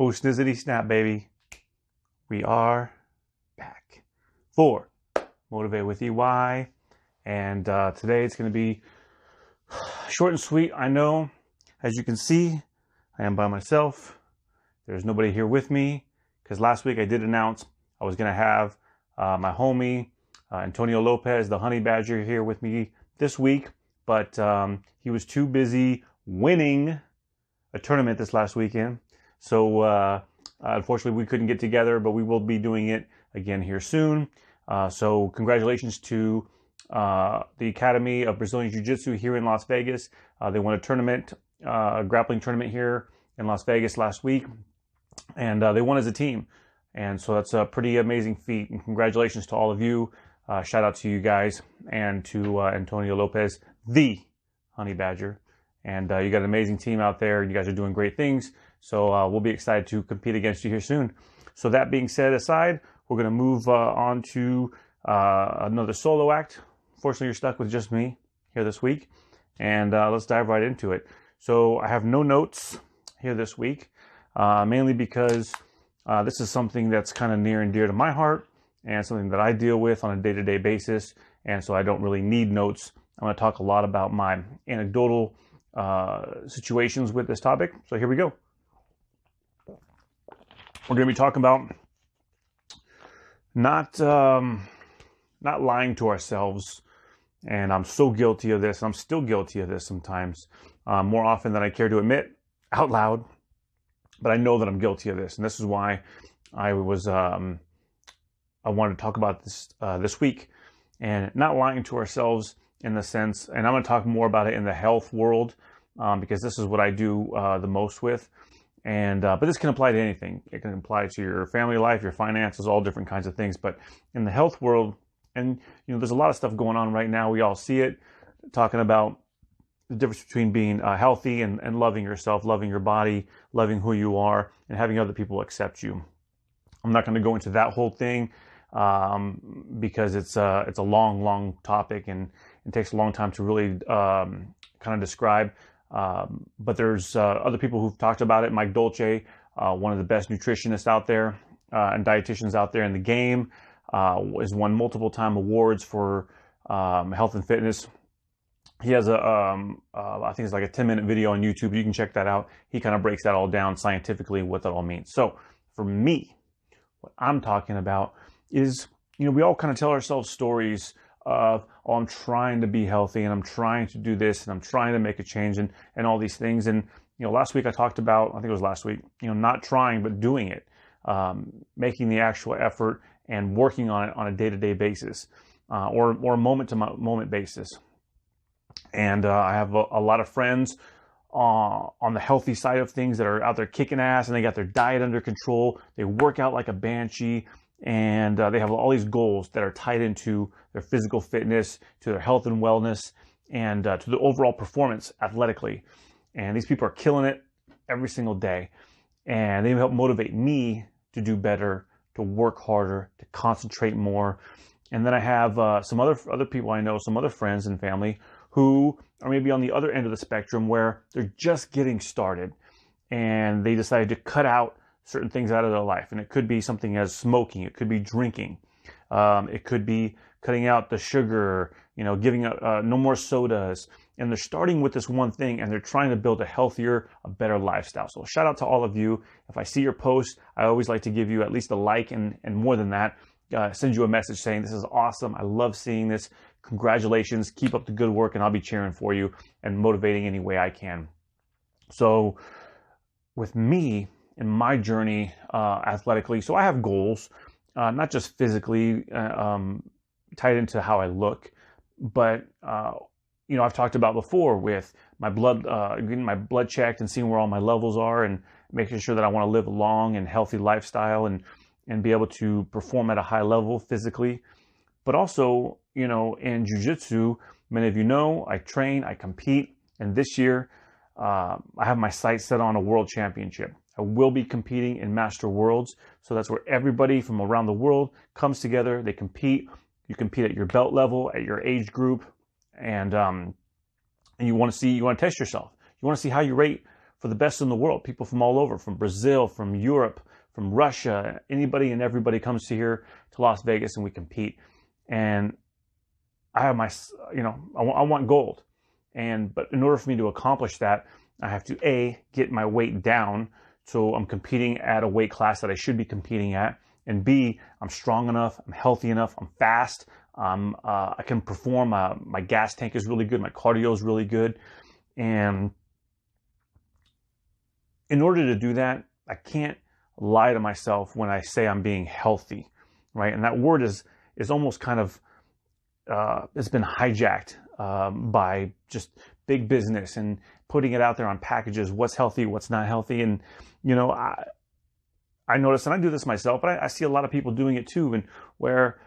Oh, snizzity snap, baby. We are back for Motivate with EY. And today it's going to be short and sweet. I know, as you can see, I am by myself. There's nobody here with me because last week I did announce I was going to have my homie, Antonio Lopez, the Honey Badger, here with me this week. But he was too busy winning a tournament this last weekend. So unfortunately we couldn't get together, but we will be doing it again here soon. So congratulations to the Academy of Brazilian Jiu-Jitsu here in Las Vegas. They won a tournament, a grappling tournament here in Las Vegas last week, and they won as a team. And so that's a pretty amazing feat. And congratulations to all of you. Shout out to you guys and to Antonio Lopez, the Honey Badger. And you got an amazing team out there. You guys are doing great things. So we'll be excited to compete against you here soon. So that being said aside, we're going to move on to another solo act. Fortunately, you're stuck with just me here this week. And let's dive right into it. So I have no notes here this week, mainly because this is something that's kind of near and dear to my heart and something that I deal with on a day-to-day basis. And so I don't really need notes. I'm going to talk a lot about my anecdotal situations with this topic. So here we go. We're going to be talking about not lying to ourselves. And I'm so guilty of this. I'm still guilty of this sometimes, more often than I care to admit out loud. But I know that I'm guilty of this. And this is why I wanted to talk about this this week. And not lying to ourselves in the sense, and I'm going to talk more about it in the health world, because this is what I do the most with. And but this can apply to anything. It can apply to your family life, your finances, all different kinds of things. But in the health world, and there's a lot of stuff going on right now. We all see it, talking about the difference between being healthy and loving yourself, loving your body, loving who you are, and having other people accept you. I'm not going to go into that whole thing because it's a long topic and it takes a long time to really kind of describe. But there's other people who've talked about it. Mike Dolce, one of the best nutritionists out there and dietitians out there in the game, has won multiple time awards for health and fitness. He has I think it's like a 10-minute video on YouTube. You can check that out. He kind of breaks that all down scientifically, what that all means. So for me, what I'm talking about is, we all kind of tell ourselves stories of, oh, I'm trying to be healthy and I'm trying to do this and I'm trying to make a change and all these things. And, last week I talked about, I think it was last week, not trying, but doing it, making the actual effort and working on it on a day-to-day basis, or a moment-to-moment basis. And I have a lot of friends on the healthy side of things that are out there kicking ass and they got their diet under control. They work out like a banshee. And they have all these goals that are tied into their physical fitness, to their health and wellness, and to the overall performance athletically. And these people are killing it every single day. And they help motivate me to do better, to work harder, to concentrate more. And then I have some other people I know, some other friends and family who are maybe on the other end of the spectrum where they're just getting started and they decided to cut out certain things out of their life. And it could be something as smoking, it could be drinking, it could be cutting out the sugar, giving no more sodas. And they're starting with this one thing and they're trying to build a healthier, a better lifestyle. So shout out to all of you. If I see your post, I always like to give you at least a like and more than that, send you a message saying, this is awesome. I love seeing this. Congratulations. Keep up the good work and I'll be cheering for you and motivating any way I can. So with me, in my journey athletically, so I have goals, not just physically tied into how I look, but I've talked about before with my blood, getting my blood checked and seeing where all my levels are and making sure that I want to live a long and healthy lifestyle and be able to perform at a high level physically. But also, in jiu-jitsu, many of you know, I train, I compete, and this year I have my sights set on a world championship. I will be competing in Master Worlds. So that's where everybody from around the world comes together. They compete. You compete at your belt level, at your age group, and you want to test yourself. You want to see how you rate for the best in the world, people from all over, from Brazil, from Europe, from Russia. Anybody and everybody comes to here to Las Vegas, and we compete. And I have my, I want gold. But in order for me to accomplish that, I have to A, get my weight down, so I'm competing at a weight class that I should be competing at, and B, I'm strong enough, I'm healthy enough, I'm fast, I can perform, my gas tank is really good, my cardio is really good. And in order to do that, I can't lie to myself when I say I'm being healthy, right? And that word is almost kind of, it's been hijacked by just big business and putting it out there on packages, what's healthy, what's not healthy. And, I notice, and I do this myself, but I see a lot of people doing it too, and where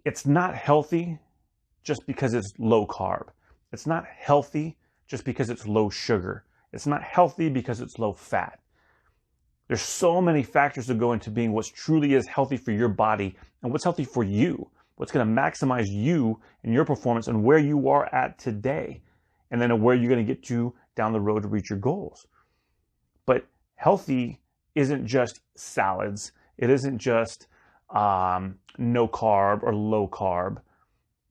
it's not healthy just because it's low carb. It's not healthy just because it's low sugar. It's not healthy because it's low fat. There's so many factors that go into being what truly is healthy for your body and what's healthy for you, what's going to maximize you and your performance and where you are at today, and then where you're going to get to down the road to reach your goals. But healthy isn't just salads. It isn't just no carb or low carb.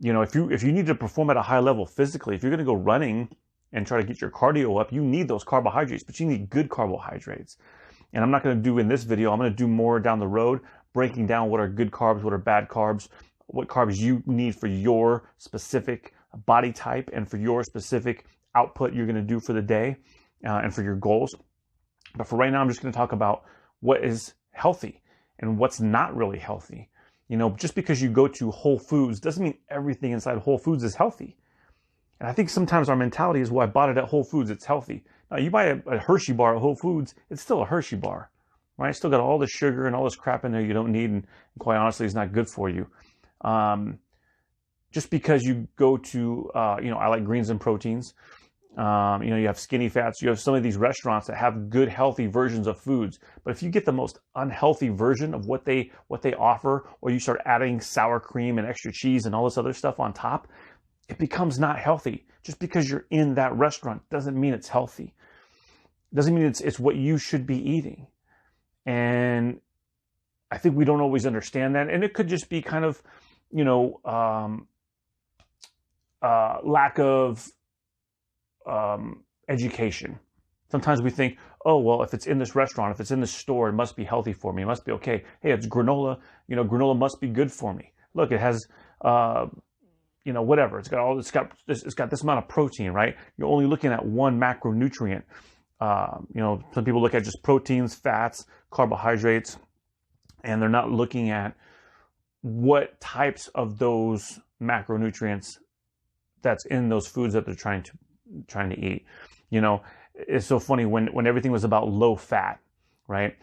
If you need to perform at a high level physically, if you're going to go running and try to get your cardio up, you need those carbohydrates, but you need good carbohydrates. And I'm not going to do in this video, I'm going to do more down the road, breaking down what are good carbs, what are bad carbs, what carbs you need for your specific body type and for your specific output you're going to do for the day and for your goals. But for right now, I'm just going to talk about what is healthy and what's not really healthy. Just because you go to Whole Foods doesn't mean everything inside Whole Foods is healthy. And I think sometimes our mentality is, well, I bought it at Whole Foods, it's healthy. Now, you buy a Hershey bar at Whole Foods, it's still a Hershey bar, right? It's still got all the sugar and all this crap in there you don't need, and quite honestly, it's not good for you. Just because you go to, I like greens and proteins. You have Skinny Fats, you have some of these restaurants that have good, healthy versions of foods. But if you get the most unhealthy version of what they offer, or you start adding sour cream and extra cheese and all this other stuff on top, it becomes not healthy. Just because you're in that restaurant doesn't mean it's healthy. Doesn't mean it's what you should be eating. And I think we don't always understand that. And it could just be kind of, lack of education. Sometimes we think, oh, well, if it's in this restaurant, if it's in this store, it must be healthy for me. It must be okay. Hey, it's granola. Granola must be good for me. Look, it has, whatever. It's got this amount of protein, right? You're only looking at one macronutrient. Some people look at just proteins, fats, carbohydrates, and they're not looking at what types of those macronutrients that's in those foods that they're trying to eat. It's so funny when everything was about low fat, right?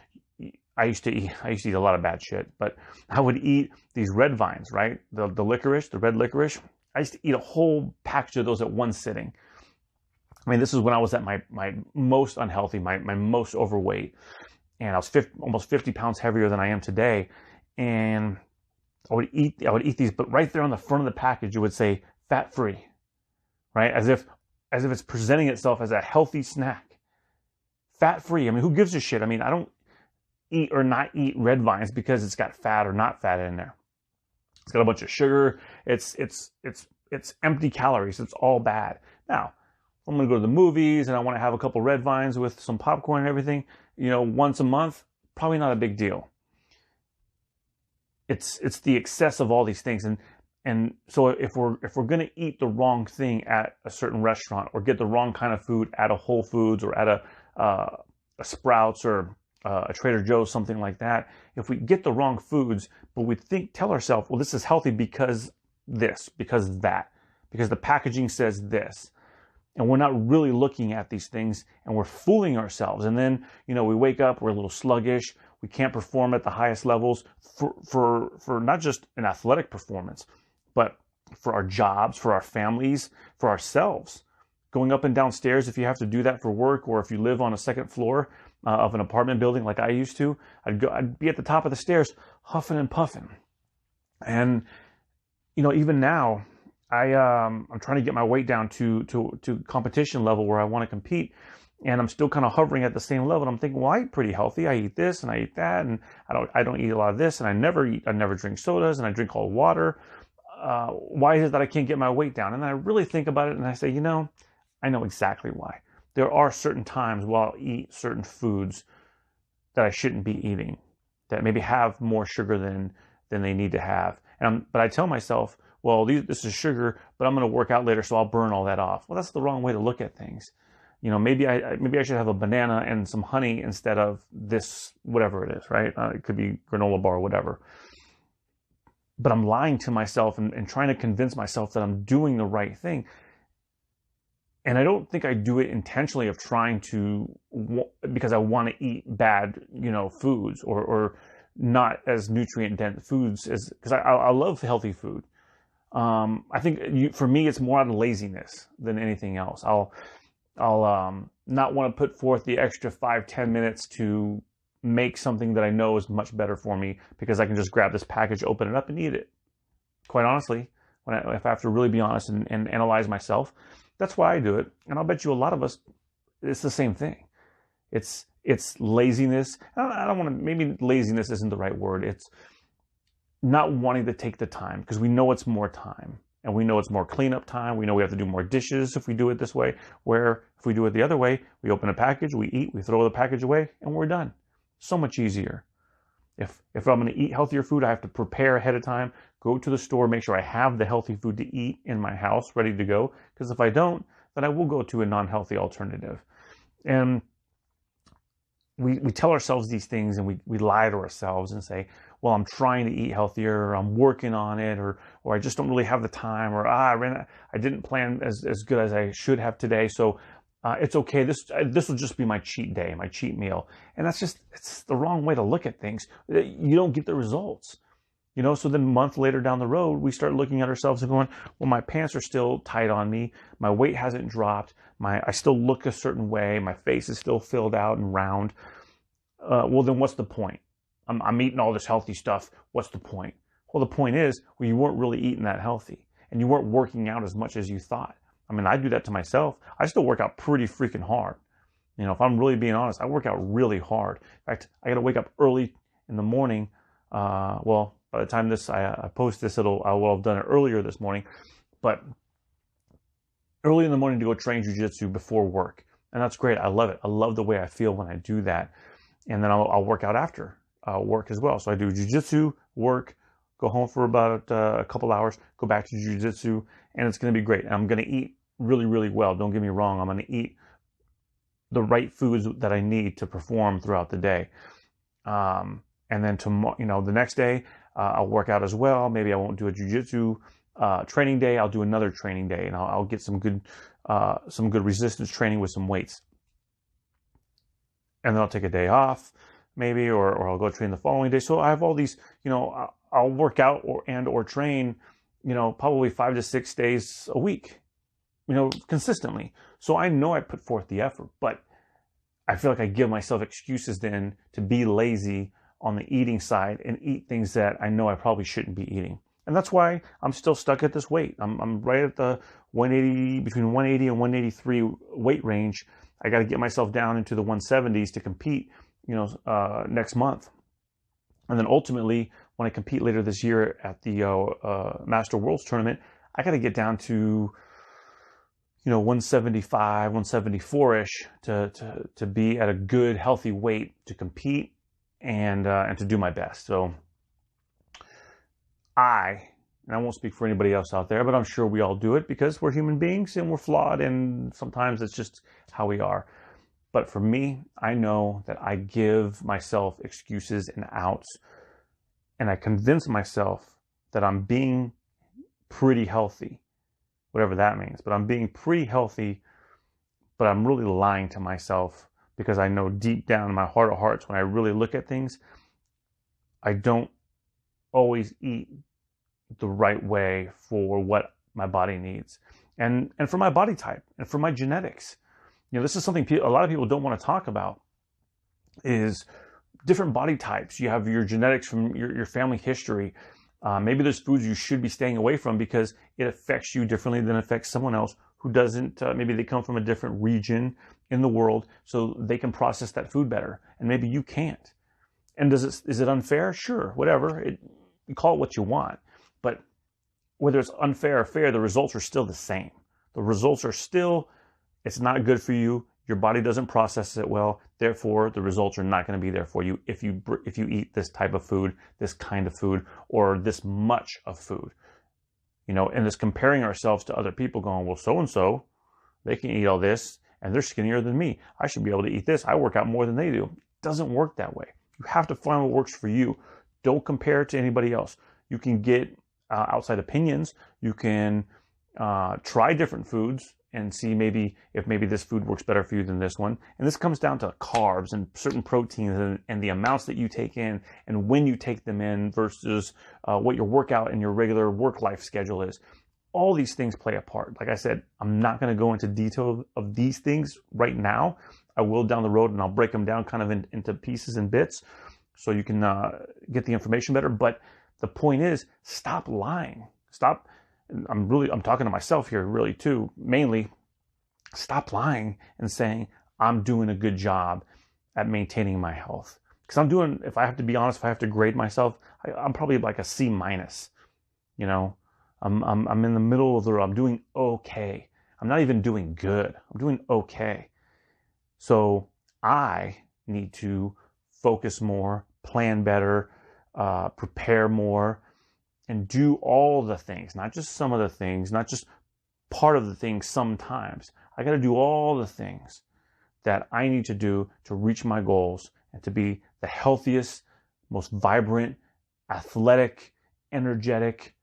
I used to eat a lot of bad shit, but I would eat these red vines, right? The licorice, the red licorice. I used to eat a whole package of those at one sitting. I mean, this is when I was at my most unhealthy, my most overweight, and I was almost 50 pounds heavier than I am today. And I would eat these, but right there on the front of the package, it would say fat-free, right? As if it's presenting itself as a healthy snack. Fat-free. I mean, who gives a shit? I mean, I don't eat or not eat red vines because it's got fat or not fat in there. It's got a bunch of sugar. It's empty calories. It's all bad. Now, I'm going to go to the movies and I want to have a couple red vines with some popcorn and everything, once a month, probably not a big deal. It's the excess of all these things. And so if we're going to eat the wrong thing at a certain restaurant or get the wrong kind of food at a Whole Foods or at a Sprouts or a Trader Joe's, something like that, if we get the wrong foods, but we tell ourselves, well, this is healthy because this, because that, because the packaging says this, and we're not really looking at these things and we're fooling ourselves. And then, we wake up, we're a little sluggish. We can't perform at the highest levels for not just an athletic performance, but for our jobs, for our families, for ourselves. Going up and down stairs, if you have to do that for work, or if you live on a second floor of an apartment building like I used to, I'd be at the top of the stairs huffing and puffing. And, even now, I'm trying to get my weight down to competition level where I want to compete. and I'm still kind of hovering at the same level. And I'm thinking, well, I eat pretty healthy. I eat this and I eat that, and I don't eat a lot of this, and I never drink sodas, and I drink all water. Why is it that I can't get my weight down? And then I really think about it, and I say, I know exactly why. There are certain times where I'll eat certain foods that I shouldn't be eating, that maybe have more sugar than they need to have. But I tell myself, well, this is sugar, but I'm going to work out later, so I'll burn all that off. Well, that's the wrong way to look at things. Maybe I should have a banana and some honey instead of this, whatever it is, right? It could be granola bar, whatever. But I'm lying to myself and trying to convince myself that I'm doing the right thing. And I don't think I do it intentionally of trying to, because I want to eat bad, foods or not as nutrient dense foods, because I love healthy food. I think for me, it's more out of laziness than anything else. I'll not want to put forth the extra 5-10 minutes to make something that I know is much better for me, because I can just grab this package, open it up, and eat it. Quite honestly, if I have to really be honest and analyze myself, that's why I do it. And I'll bet you a lot of us, it's the same thing. It's laziness. I don't want to, maybe laziness isn't the right word. It's not wanting to take the time, because we know it's more time, and we know it's more cleanup time. We know we have to do more dishes if we do it this way, where if we do it the other way, we open a package, we eat, we throw the package away, and we're done. So much easier. If I'm going to eat healthier food, I have to prepare ahead of time, go to the store, make sure I have the healthy food to eat in my house ready to go. Because if I don't, then I will go to a non-healthy alternative. And we tell ourselves these things, and we lie to ourselves and say, well, I'm trying to eat healthier, or I'm working on it, or I just don't really have the time, or I didn't plan as good as I should have today, so it's okay. This will just be my cheat day, my cheat meal. And it's the wrong way to look at things. You don't get the results. So then a month later down the road, we start looking at ourselves and going, well, my pants are still tight on me. My weight hasn't dropped. I still look a certain way. My face is still filled out and round. Well, then what's the point? I'm eating all this healthy stuff. What's the point? Well, the point is, you weren't really eating that healthy, and you weren't working out as much as you thought. I mean, I do that to myself. I still work out pretty freaking hard. If I'm really being honest, I work out really hard. In fact, I got to wake up early in the morning. Well, by the time I post this, I will have done it earlier this morning. But early in the morning to go train jiu-jitsu before work. And that's great. I love it. I love the way I feel when I do that. And then I'll work out after work as well. So I do jiu-jitsu, work, go home for about a couple hours, go back to jiu-jitsu, and it's going to be great. And I'm going to eat really, really well. Don't get me wrong. I'm going to eat the right foods that I need to perform throughout the day. And then tomorrow, the next day, I'll work out as well. Maybe I won't do a jiu-jitsu training day. I'll do another training day, and I'll get some good resistance training with some weights. And then I'll take a day off, maybe, or I'll go train the following day. So I have all these, I'll work out or train, probably 5 to 6 days a week, consistently. So I know I put forth the effort, but I feel like I give myself excuses then to be lazy on the eating side and eat things that I know I probably shouldn't be eating. And that's why I'm still stuck at this weight. I'm right at the 180, between 180 and 183 weight range. I got to get myself down into the 170s to compete, next month. And then ultimately, when I compete later this year at the Master Worlds tournament, I got to get down to, 175, 174-ish to be at a good, healthy weight to compete and to do my best. So and I won't speak for anybody else out there, but I'm sure we all do it because we're human beings and we're flawed, and sometimes it's just how we are. But for me, I know that I give myself excuses and outs, and I convince myself that I'm being pretty healthy, whatever that means. But I'm being pretty healthy, but I'm really lying to myself, because I know deep down in my heart of hearts, when I really look at things, I don't always eat the right way for what my body needs, and for my body type and for my genetics. This is something a lot of people don't want to talk about, is different body types. You have your genetics from your family history. Maybe there's foods you should be staying away from because it affects you differently than it affects someone else who doesn't, maybe they come from a different region in the world, so they can process that food better, and maybe you can't. And is it unfair? Sure, whatever. You call it what you want, but whether it's unfair or fair, the results are still the same. The results are still, it's not good for you. Your body doesn't process it well. Therefore, the results are not going to be there for you if you eat this type of food, this kind of food, or this much of food. And this comparing ourselves to other people going, well, so-and-so, they can eat all this and they're skinnier than me. I should be able to eat this. I work out more than they do. It doesn't work that way. You have to find what works for you. Don't compare it to anybody else. You can get outside opinions. You can try different foods and see if maybe this food works better for you than this one. And this comes down to carbs and certain proteins and the amounts that you take in and when you take them in versus what your workout and your regular work life schedule is. All these things play a part. Like I said, I'm not going to go into detail of these things right now. I will down the road, and I'll break them down kind of into pieces and bits so you can get the information better. But the point is, stop lying. Stop. I'm talking to myself here really too, mainly. Stop lying and saying, I'm doing a good job at maintaining my health. Because if I have to be honest, if I have to grade myself, I'm probably like a C-. I'm in the middle of the road. I'm doing okay. I'm not even doing good. I'm doing okay. So I need to focus more, plan better, prepare more, and do all the things, not just some of the things, not just part of the things sometimes. I got to do all the things that I need to do to reach my goals and to be the healthiest, most vibrant, athletic, energetic,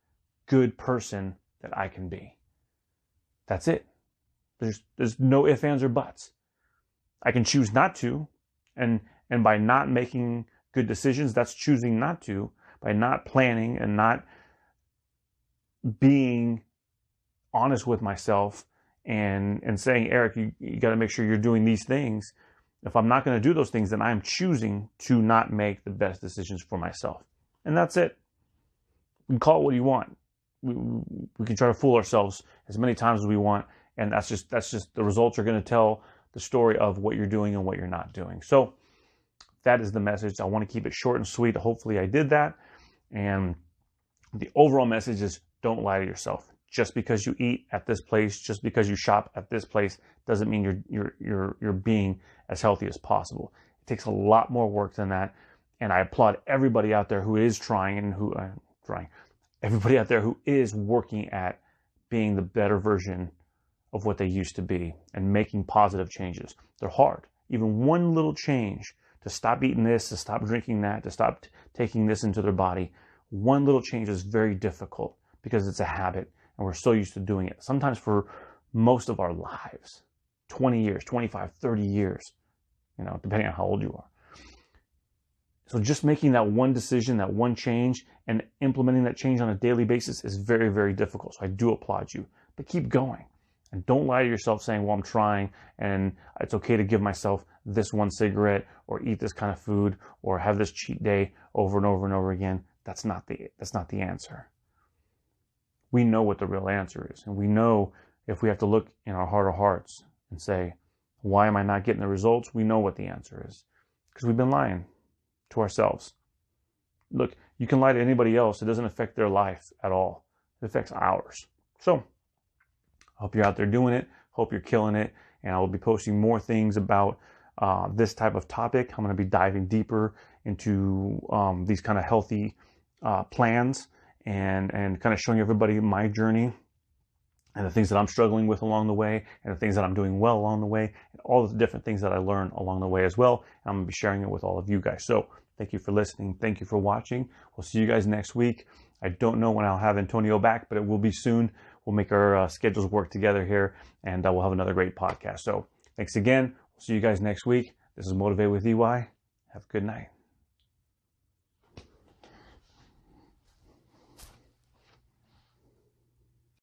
good person that I can be. That's it. There's no ifs, ands, or buts. I can choose not to, and by not making good decisions, that's choosing not to. By not planning and not being honest with myself and saying, Eric, you got to make sure you're doing these things. If I'm not going to do those things, then I'm choosing to not make the best decisions for myself. And that's it. You can call it what you want. We can try to fool ourselves as many times as we want, and that's just the results are going to tell the story of what you're doing and what you're not doing. So that is the message. I want to keep it short and sweet. Hopefully I did that. And the overall message is, don't lie to yourself. Just because you eat at this place, just because you shop at this place, doesn't mean you're being as healthy as possible. It takes a lot more work than that. And I applaud everybody out there who is trying and everybody out there who is working at being the better version of what they used to be and making positive changes. They're hard. Even one little change to stop eating this, to stop drinking that, to stop taking this into their body, one little change is very difficult because it's a habit and we're so used to doing it. Sometimes for most of our lives, 20 years, 25, 30 years, depending on how old you are. So just making that one decision, that one change, and implementing that change on a daily basis is very, very difficult. So I do applaud you, but keep going. And don't lie to yourself saying, well, I'm trying and it's okay to give myself this one cigarette or eat this kind of food or have this cheat day over and over and over again. That's not the answer. We know what the real answer is. And we know if we have to look in our heart of hearts and say, why am I not getting the results? We know what the answer is. Because we've been lying to ourselves. Look, you can lie to anybody else. It doesn't affect their life at all. It affects ours. So I hope you're out there doing it. Hope you're killing it. And I will be posting more things about this type of topic. I'm going to be diving deeper into these kind of healthy plans and kind of showing everybody my journey and the things that I'm struggling with along the way and the things that I'm doing well along the way and all the different things that I learn along the way as well. And I'm going to be sharing it with all of you guys. So thank you for listening. Thank you for watching. We'll see you guys next week. I don't know when I'll have Antonio back, but it will be soon. We'll make our schedules work together here, and we'll have another great podcast. So thanks again. We'll see you guys next week. This is Motivate with EY. Have a good night.